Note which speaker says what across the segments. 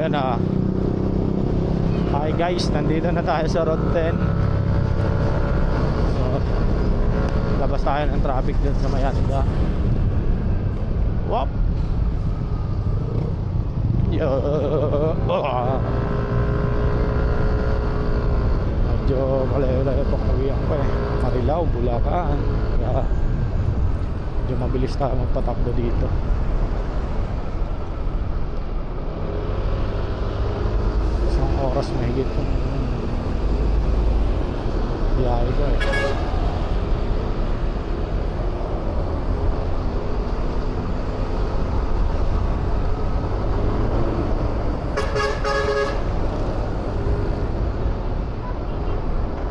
Speaker 1: Ayan na. Hi guys, nandito na tayo sa Road 10. So, labas tayo ng traffic dun sa Mayanda. Wop! Medyo malayo-layo itong uwihan ko eh. Marilao, Bulacan. Kaya medyo mabilis tayo magpatakbo dito. Oras mahigit kung biyahe ko eh.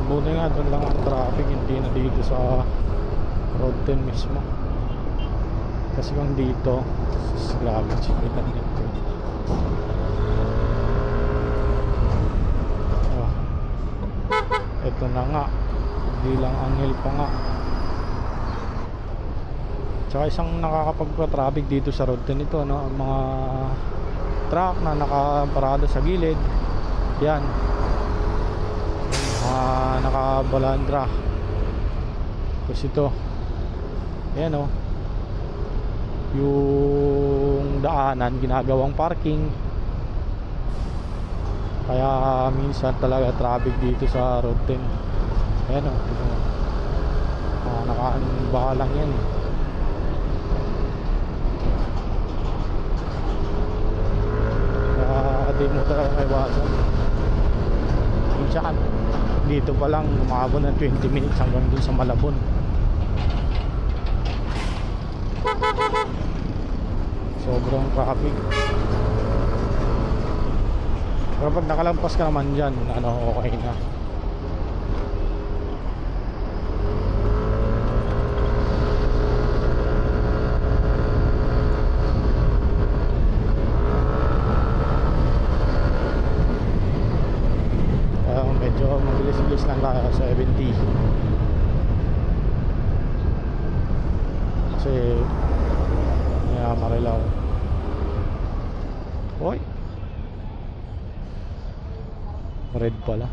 Speaker 1: Buti nga doon lang ang traffic, hindi na dito sa Road 10 mismo. Kasi kung dito grabe sikitan nito. Ito na nga, hindi lang anghel pa nga. Tsaka isang nakakapagpa-traffic dito sa Road 10 ito, no? Ang mga truck na nakaparada sa gilid. Yan, mga nakabalandra. Tapos ito, yan o, yung daanan ginagawang parking. Kaya minsan talaga traffic dito sa Road 10. Ayan o, nakaanba lang yan eh. Kaya di mo talaga maiwasan. Minsan dito pa lang umabot ng 20 minutes hanggang dun sa Malabon. Sobrang traffic. Pero pag nakalampas ka naman dyan, okay na. Kaya medyo mabilis-bilis lang tayo, 70. Kasi Marilao. Hoy! Red pala.